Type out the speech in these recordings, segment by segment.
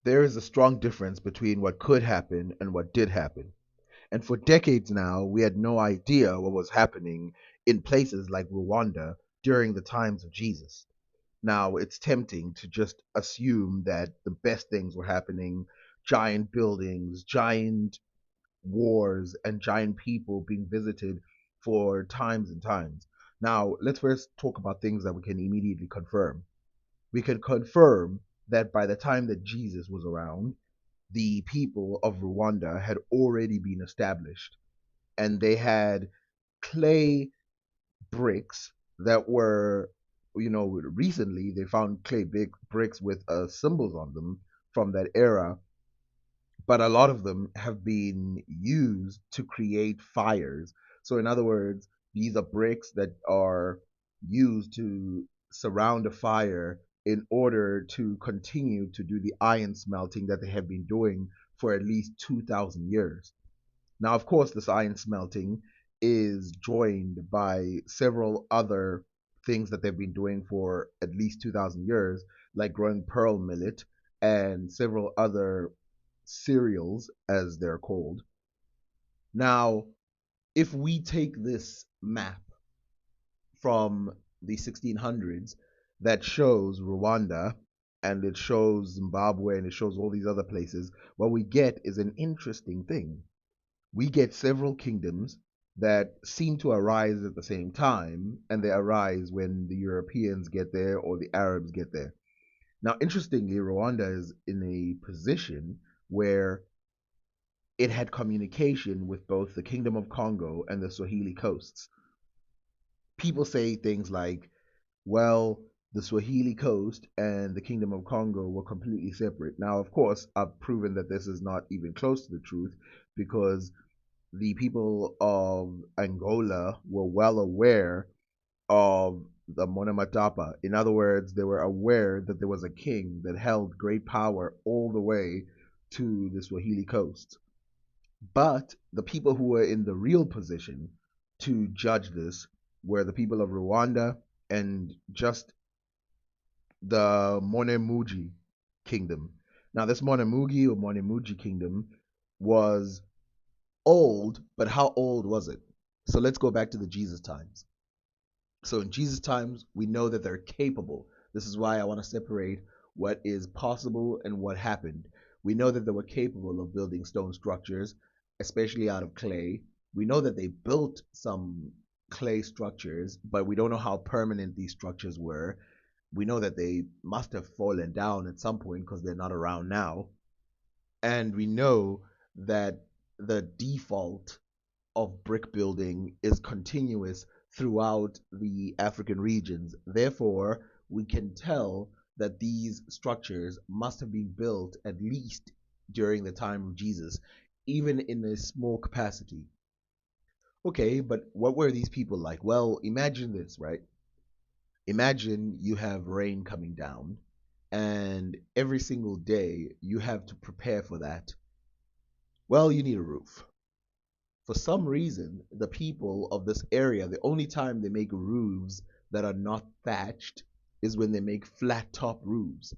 there is a strong difference between what could happen and what did happen. And for decades now, we had no idea what was happening in places like Rwanda during the times of Jesus. Now, it's tempting to just assume that the best things were happening, giant buildings, giant wars, and giant people being visited for times and times. Now, let's first talk about things that we can immediately confirm. We can confirm that by the time that Jesus was around, the people of Rwanda had already been established, and they had clay bricks that were, recently they found clay big bricks with symbols on them from that era, but a lot of them have been used to create fires. So, in other words, these are bricks that are used to surround a fire in order to continue to do the iron smelting that they have been doing for at least 2,000 years. Now, of course, this iron smelting is joined by several other things that they've been doing for at least 2,000 years, like growing pearl millet and several other cereals, as they're called. Now, if we take this map from the 1600s that shows Rwanda and it shows Zimbabwe and it shows all these other places, what we get is an interesting thing. We get several kingdoms that seem to arise at the same time, and they arise when the Europeans get there or the Arabs get there. Now, interestingly, Rwanda is in a position where it had communication with both the Kingdom of Congo and the Swahili coasts. People say things like, well, the Swahili coast and the Kingdom of Congo were completely separate. Now, of course, I've proven that this is not even close to the truth because the people of Angola were well aware of the Monomatapa. In other words, they were aware that there was a king that held great power all the way to the Swahili coast. But the people who were in the real position to judge this were the people of Rwanda and just the Monemuji kingdom. Now, this Monemugi or Monemuji kingdom was old, but how old was it? So let's go back to the Jesus times. So in Jesus times, we know that they're capable. This is why I want to separate what is possible and what happened. We know that they were capable of building stone structures, especially out of clay. We know that they built some clay structures, but we don't know how permanent these structures were. We know that they must have fallen down at some point because they're not around now. And we know that the default of brick building is continuous throughout the African regions. Therefore, we can tell that these structures must have been built at least during the time of Jesus, even in a small capacity. Okay, but what were these people like? Well, imagine this, right? Imagine you have rain coming down, and every single day you have to prepare for that. Well, you need a roof. For some reason, the people of this area, the only time they make roofs that are not thatched is when they make flat top roofs.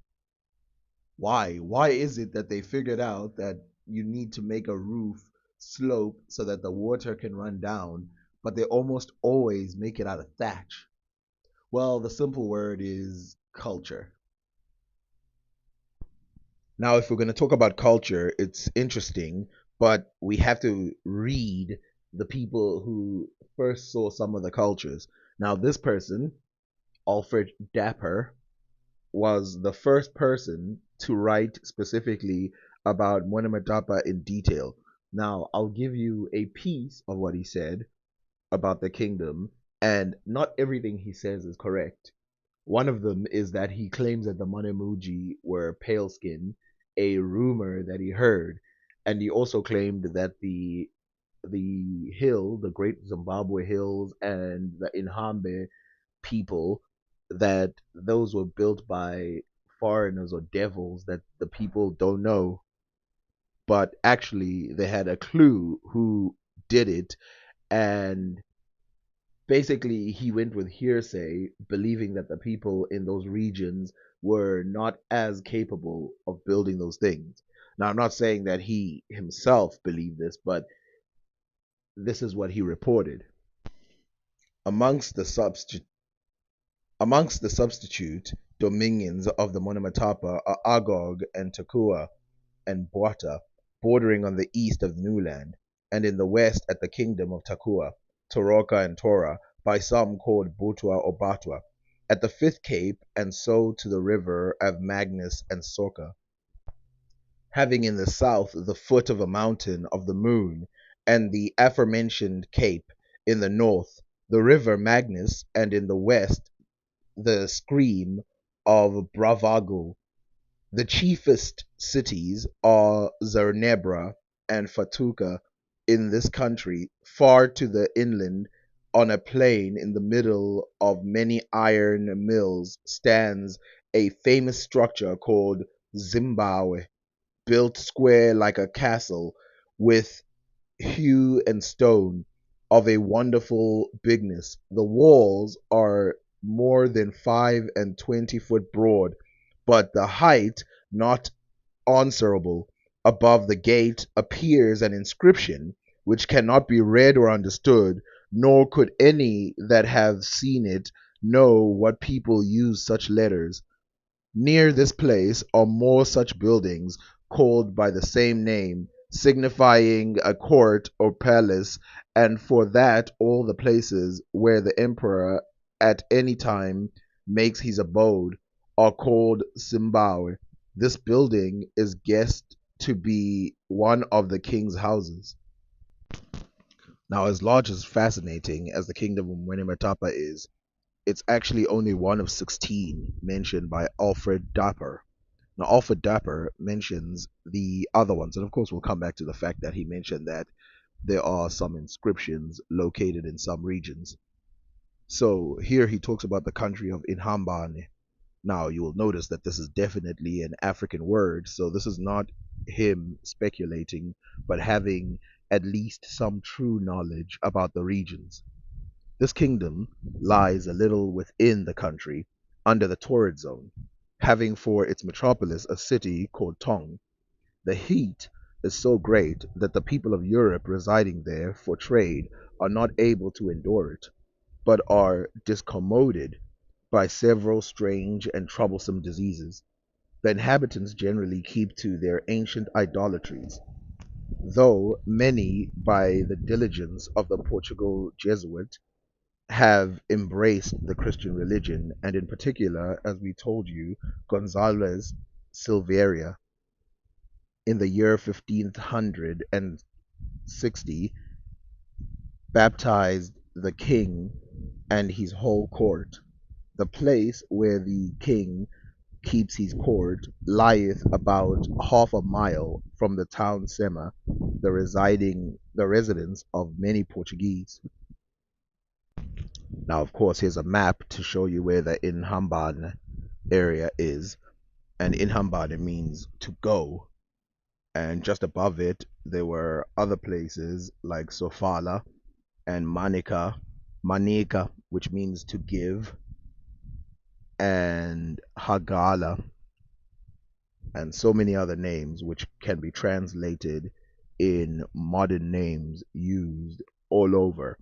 Why? Why is it that they figured out that you need to make a roof slope so that the water can run down, but they almost always make it out of thatch? Well, the simple word is culture. Now, if we're going to talk about culture, it's interesting, but we have to read the people who first saw some of the cultures. Now, this person, Alfred Dapper, was the first person to write specifically about Monomotapa in detail. Now, I'll give you a piece of what he said about the kingdom, and not everything he says is correct. One of them is that he claims that the Monemuji were pale skinned, a rumor that he heard. And he also claimed that the Great Zimbabwe Hills and the Inhambe people, that those were built by foreigners or devils that the people don't know. But actually, they had a clue who did it, and basically he went with hearsay, believing that the people in those regions were not as capable of building those things. Now, I'm not saying that he himself believed this, but this is what he reported. Amongst the substitute dominions of the Monomotapa are Agog and Tekoa and Boata, bordering on the east of the New Land, and in the west at the kingdom of Takua, Toroka and Tora, by some called Butua or Batwa, at the fifth cape, and so to the river of Magnus and Sorka, having in the south the foot of a mountain of the moon, and the aforementioned cape in the north, the river Magnus, and in the west the scream of Bravago. The chiefest cities are Zernebra and Fatuka in this country. Far to the inland, on a plain in the middle of many iron mills, stands a famous structure called Zimbabwe, built square like a castle, with hew and stone, of a wonderful bigness. The walls are more than 25 foot broad, but the height not answerable. Above the gate appears an inscription which cannot be read or understood, nor could any that have seen it know what people use such letters. Near this place are more such buildings, called by the same name, signifying a court or palace, and for that all the places where the emperor at any time makes his abode are called Zimbabwe. This building is guessed to be one of the king's houses. Now, as large as fascinating as the kingdom of Mwenematapa is, it's actually only one of 16 mentioned by Alfred Dapper. Now, Alfred Dapper mentions the other ones, and of course, we'll come back to the fact that he mentioned that there are some inscriptions located in some regions. So, here he talks about the country of Inhambane. Now, you will notice that this is definitely an African word, so this is not him speculating, but having at least some true knowledge about the regions. This kingdom lies a little within the country, under the torrid zone, having for its metropolis a city called Tong. The heat is so great that the people of Europe residing there for trade are not able to endure it, but are discommoded by several strange and troublesome diseases. The inhabitants generally keep to their ancient idolatries, though many, by the diligence of the Portugal Jesuit, have embraced the Christian religion, and in particular, as we told you, Gonzalez Silveira in the year 1560 baptized the king and his whole court. The place where the king keeps his court lieth about half a mile from the town Sema, the residence of many Portuguese. Now, of course, here's a map to show you where the Inhamban area is. And Inhamban means to go. And just above it, there were other places like Sofala and Manika, which means to give, and Hagala, and so many other names which can be translated in modern names used all over.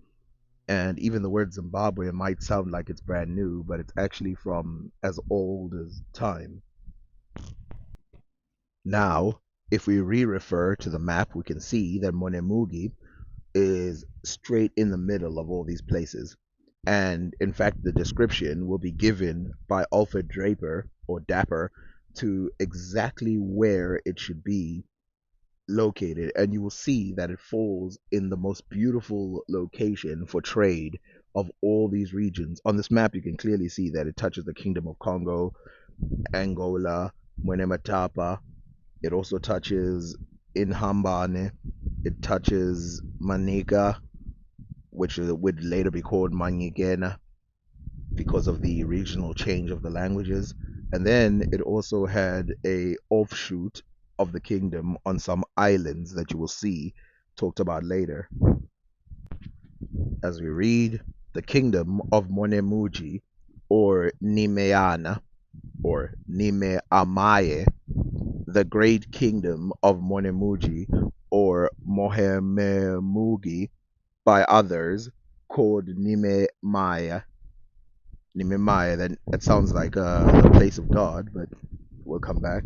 And even the word Zimbabwe might sound like it's brand new, but it's actually from as old as time. Now, if we re-refer to the map, we can see that Monemugi is straight in the middle of all these places. And in fact, the description will be given by Alfred Draper or Dapper to exactly where it should be located, and you will see that it falls in the most beautiful location for trade of all these regions. On this map, you can clearly see that it touches the Kingdom of Congo, Angola, Mwenematapa. It also touches Inhambane. It touches Manika, which would later be called Manyigena because of the regional change of the languages. And then it also had a offshoot of the kingdom on some islands that you will see talked about later. As we read, the kingdom of Monemuji or Nimeana or Nime Amaye, the great kingdom of Monemuji or Mohememugi by others, called Nime Maya, that sounds like the place of God, but we'll come back.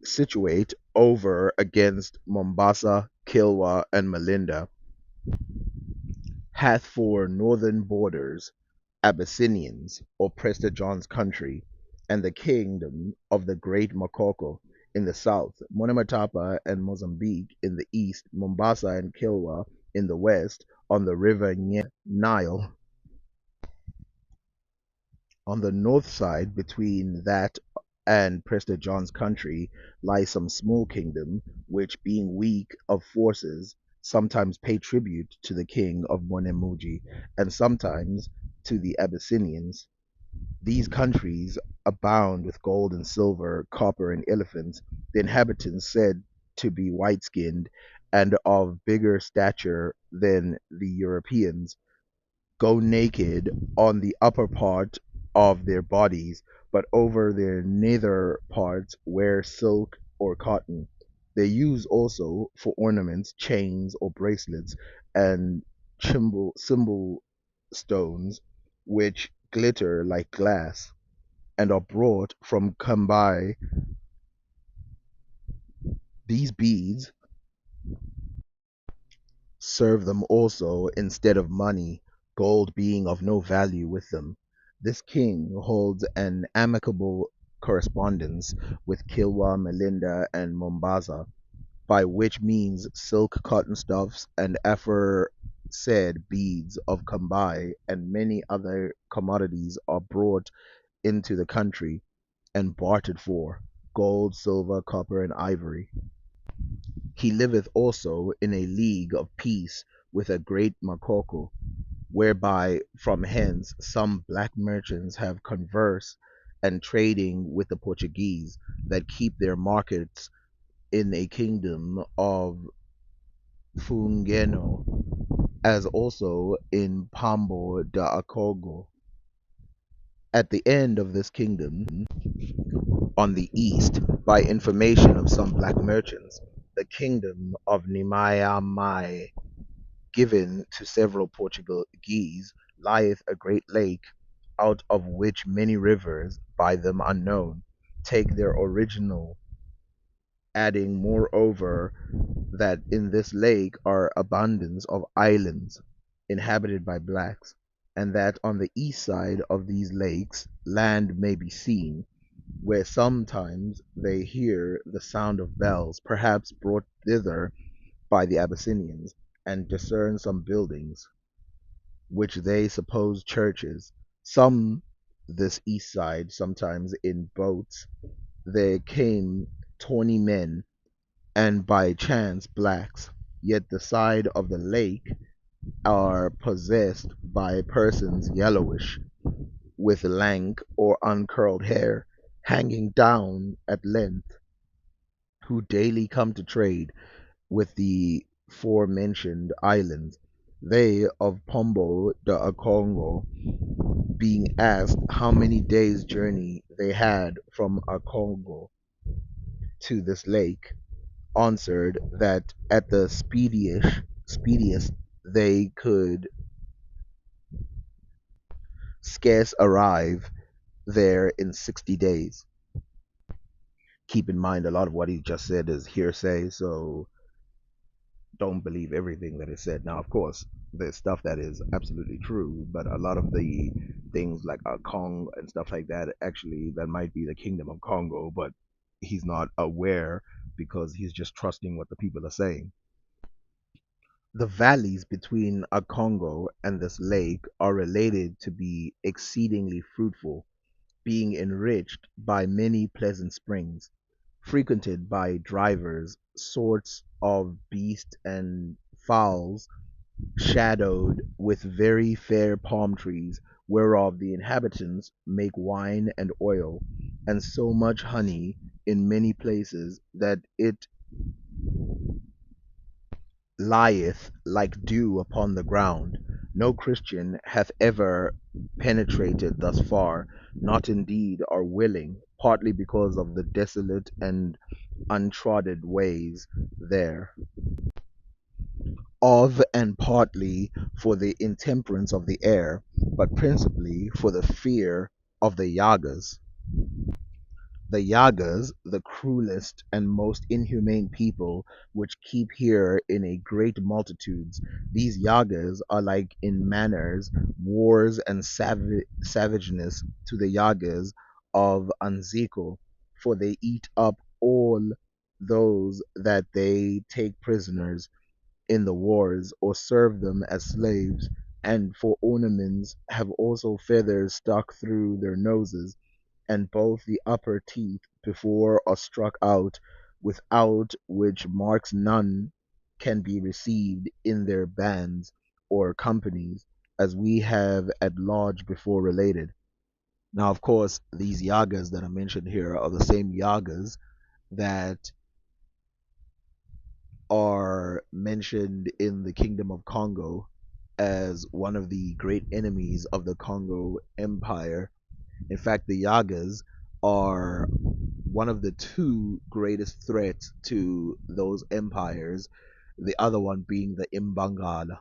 Situate over against Mombasa, Kilwa, and Melinda, hath for northern borders Abyssinians, or Prester John's country, and the kingdom of the great Makoko in the south, Monomatapa and Mozambique in the east, Mombasa and Kilwa in the west, on the river Nile. On the north side, between that and Prester John's country, lies some small kingdom, which, being weak of forces, sometimes pay tribute to the king of Monemuji, and sometimes to the Abyssinians. These countries abound with gold and silver, copper and elephants, the inhabitants said to be white-skinned and of bigger stature than the Europeans, go naked on the upper part of their bodies, but over their nether parts wear silk or cotton. They use also for ornaments chains or bracelets and symbol stones which glitter like glass and are brought from Cambrai. These beads serve them also instead of money, gold being of no value with them. This king holds an amicable correspondence with Kilwa, Melinda, and Mombasa, by which means silk, cotton stuffs, and aforesaid beads of Cambai and many other commodities are brought into the country and bartered for gold, silver, copper, and ivory. He liveth also in a league of peace with a great Makoko, whereby from hence some black merchants have converse and trading with the Portuguese that keep their markets in a kingdom of Fungeno, as also in Pambo da Akogo. At the end of this kingdom, on the east, by information of some black merchants, the kingdom of Nimayamai, given to several Portuguese, lieth a great lake, out of which many rivers, by them unknown, take their original, adding moreover that in this lake are abundance of islands inhabited by blacks, and that on the east side of these lakes land may be seen, where sometimes they hear the sound of bells, perhaps brought thither by the Abyssinians, and discern some buildings, which they suppose churches. Some this east side, sometimes in boats, there came 20 men, and by chance blacks, yet the side of the lake are possessed by persons yellowish, with lank or uncurled hair, hanging down at length, who daily come to trade with the forementioned islands. They of Pombo de Akongo, being asked how many days' journey they had from Akongo to this lake, answered that at the speediest they could scarce arrive there in 60 days. Keep in mind, a lot of what he just said is hearsay, so don't believe everything that is said. Now, of course, there's stuff that is absolutely true, but a lot of the things like Kong and stuff like that, actually, that might be the Kingdom of Congo, but he's not aware because he's just trusting what the people are saying. The valleys between Akongo and this lake are related to be exceedingly fruitful, being enriched by many pleasant springs, frequented by divers sorts of beasts and fowls, shadowed with very fair palm trees, whereof the inhabitants make wine and oil, and so much honey in many places that it lieth like dew upon the ground. No Christian hath ever penetrated thus far, not indeed are willing, partly because of the desolate and untrodden ways there, of and partly for the intemperance of the air, but principally for the fear of the Yagas. The Yagas, the cruelest and most inhumane people, which keep here in a great multitudes, these Yagas are like in manners, wars, and savageness to the Yagas of Anzico, for they eat up all those that they take prisoners in the wars, or serve them as slaves, and for ornaments have also feathers stuck through their noses, and both the upper teeth before are struck out, without which marks none can be received in their bands or companies, as we have at large before related. Now, of course, these yagas that are mentioned here are the same yagas that are mentioned in the Kingdom of Congo as one of the great enemies of the Congo Empire. In fact, the Yagas are one of the two greatest threats to those empires, the other one being the Imbangala,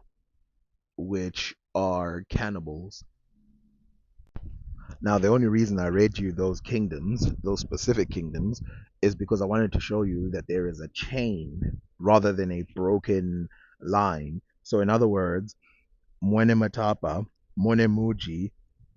which are cannibals. Now, the only reason I read you those kingdoms, those specific kingdoms, is because I wanted to show you that there is a chain rather than a broken line. So, in other words, Mwene Matapa, Mwene Muji,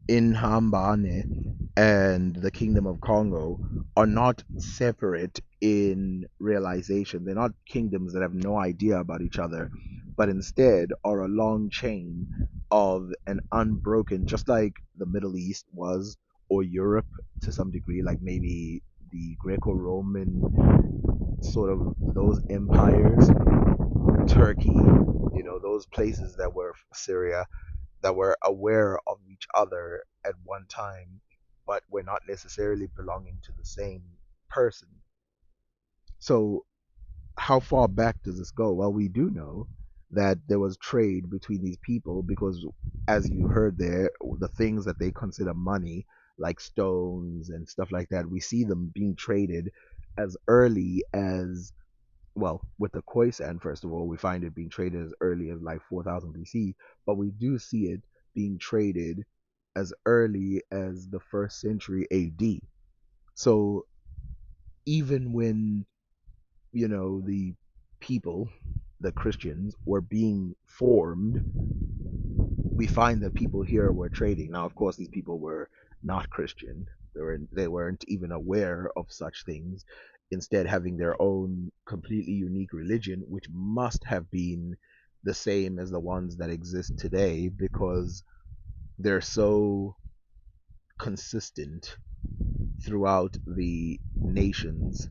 Inhambane, and the Kingdom of Congo are not separate in realization. They're not kingdoms that have no idea about each other, but instead are a long chain of an unbroken, just like the Middle East was, or Europe to some degree, like maybe the Greco Roman sort of those empires, Turkey, those places that were Syria, that were aware of each other at one time, but were not necessarily belonging to the same person. So, how far back does this go? Well, we do know that there was trade between these people because, as you heard there, the things that they consider money, like stones and stuff like that, we see them being traded as early as, well, with the Khoisan, first of all, we find it being traded as early as like 4000 BC, but we do see it being traded as early as the first century AD. So even when, the people, the Christians, were being formed, we find that people here were trading. Now, of course, these people were not Christian. They weren't even aware of such things. Instead, having their own completely unique religion, which must have been the same as the ones that exist today, because they're so consistent throughout the nations.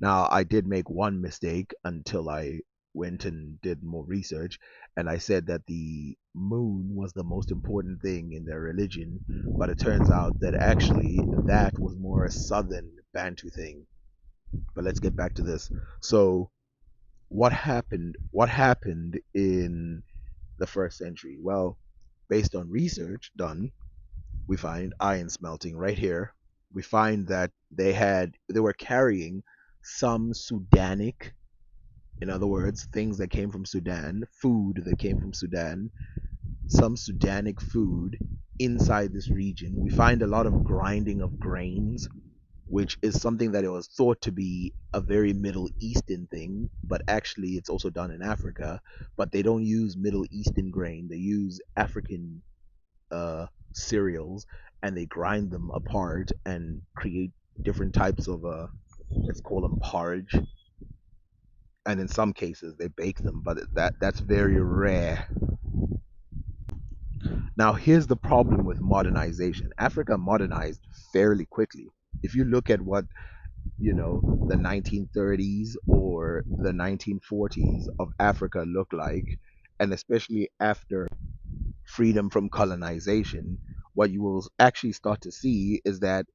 Now, I did make one mistake until I went and did more research, and I said that the moon was the most important thing in their religion, but it turns out that actually that was more a southern Bantu thing. But let's get back to this. So, what happened? What happened in the first century? Well, based on research done, we find iron smelting right here. We find that they were carrying some Sudanic, in other words, things that came from Sudan, food that came from Sudan, some Sudanic food inside this region. We find a lot of grinding of grains, which is something that it was thought to be a very Middle Eastern thing, but actually it's also done in Africa. But they don't use Middle Eastern grain, they use African cereals, and they grind them apart and create different types of, let's call them porridge, and in some cases they bake them, but that's very rare. Now, here's the problem with modernization. Africa modernized fairly quickly. If you look at what, the 1930s or the 1940s of Africa look like, and especially after freedom from colonization, what you will actually start to see is that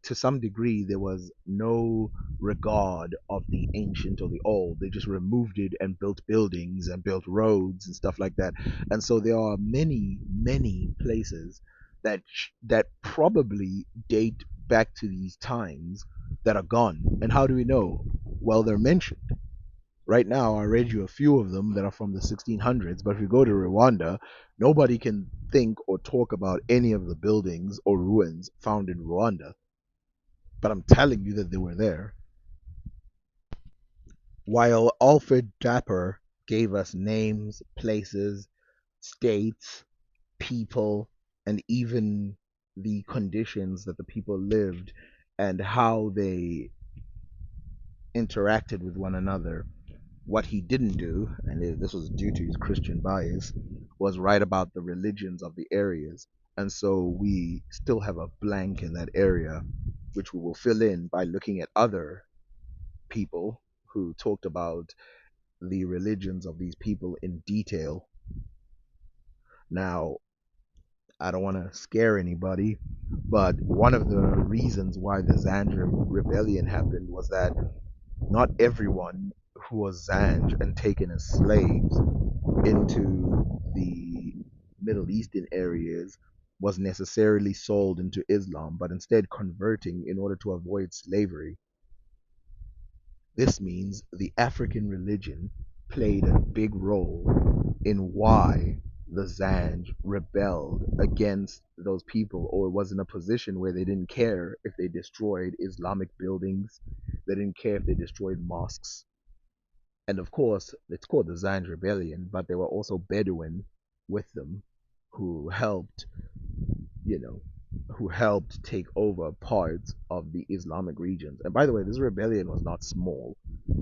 to some degree there was no regard of the ancient or the old. They just removed it and built buildings and built roads and stuff like that. And so there are many places that probably date back to these times that are gone. And how do we know? Well, they're mentioned. Right now, I read you a few of them that are from the 1600s, but if you go to Rwanda, nobody can think or talk about any of the buildings or ruins found in Rwanda. But I'm telling you that they were there. While Alfred Dapper gave us names, places, states, people, and even the conditions that the people lived and how they interacted with one another, what he didn't do, and this was due to his Christian bias, was write about the religions of the areas. And so we still have a blank in that area, which we will fill in by looking at other people who talked about the religions of these people in detail. Now, I don't want to scare anybody, but one of the reasons why the Zandra rebellion happened was that not everyone who was Zanj and taken as slaves into the Middle Eastern areas was necessarily sold into Islam, but instead converting in order to avoid slavery. This means the African religion played a big role in why the Zanj rebelled against those people or was in a position where they didn't care if they destroyed Islamic buildings, they didn't care if they destroyed mosques. And of course, it's called the Zanj Rebellion, but there were also Bedouin with them who helped, you know, who helped take over parts of the Islamic regions. And by the way, this rebellion was not small.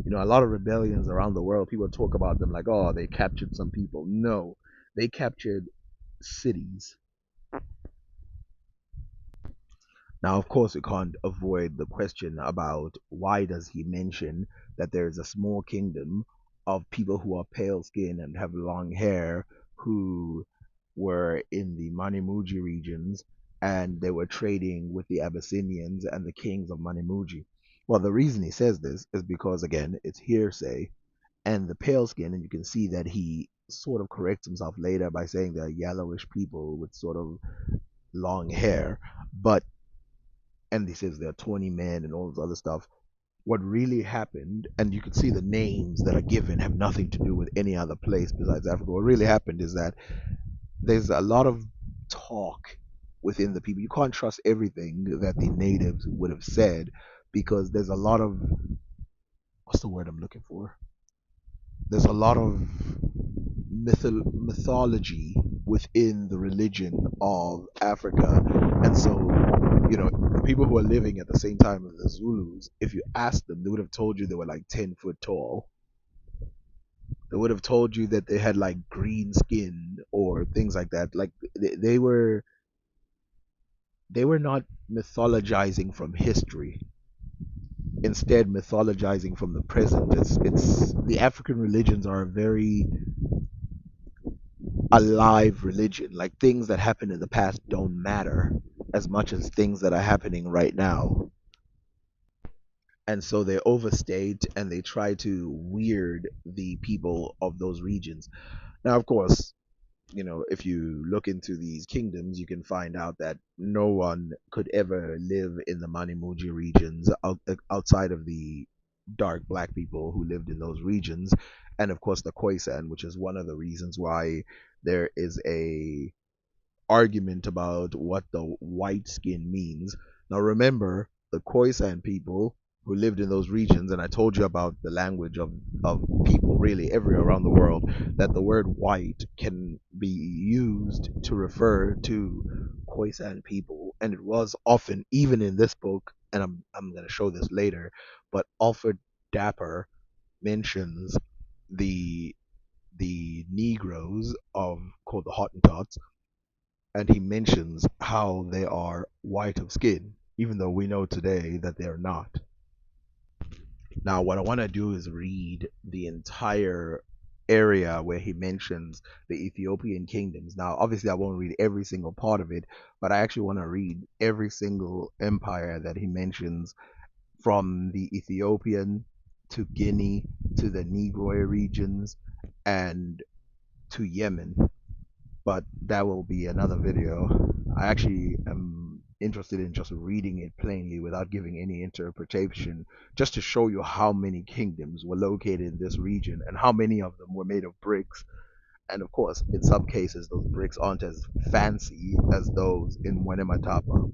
You know, a lot of rebellions around the world, people talk about them like, oh, they captured some people. No, they captured cities. Now, of course, we can't avoid the question about why does he mention that there is a small kingdom of people who are pale skinned and have long hair who were in the Manimuji regions and they were trading with the Abyssinians and the kings of Manimuji. Well, the reason he says this is because, again, it's hearsay and the pale skin, and you can see that he sort of corrects himself later by saying they're yellowish people with sort of long hair. But and he says there are 20 men and all this other stuff. What really happened, and you can see the names that are given have nothing to do with any other place besides Africa. What really happened is that there's a lot of talk within the people. You can't trust everything that the natives would have said because there's a lot of what's the word I'm looking for? There's a lot of mythology within the religion of Africa. And so, the people who are living at the same time as the Zulus, if you asked them, they would have told you they were like 10 foot tall. They would have told you that they had like green skin or things like that. Like they were not mythologizing from history, instead mythologizing from the present. It's the African religions are very alive religion. Like things that happened in the past don't matter as much as things that are happening right now. And so they overstate and they try to weird the people of those regions. Now, of course, if you look into these kingdoms, you can find out that no one could ever live in the Manimuji regions outside of the dark black people who lived in those regions. And of course, the Khoisan, which is one of the reasons why there is a argument about what the white skin means. Now remember, the Khoisan people who lived in those regions, and I told you about the language of people really everywhere around the world, that the word white can be used to refer to Khoisan people. And it was often, even in this book, and I'm going to show this later, but Alfred Dapper mentions the Negroes of called the Hottentots, and he mentions how they are white of skin, even though we know today that they are not. Now, what I want to do is read the entire area where he mentions the Ethiopian kingdoms. Now, obviously, I won't read every single part of it, but I actually want to read every single empire that he mentions, from the Ethiopian to Guinea to the Negroid regions and to Yemen. But that will be another video. I actually am interested in just reading it plainly without giving any interpretation, just to show you how many kingdoms were located in this region and how many of them were made of bricks. And of course, in some cases, those bricks aren't as fancy as those in Wanamatapa.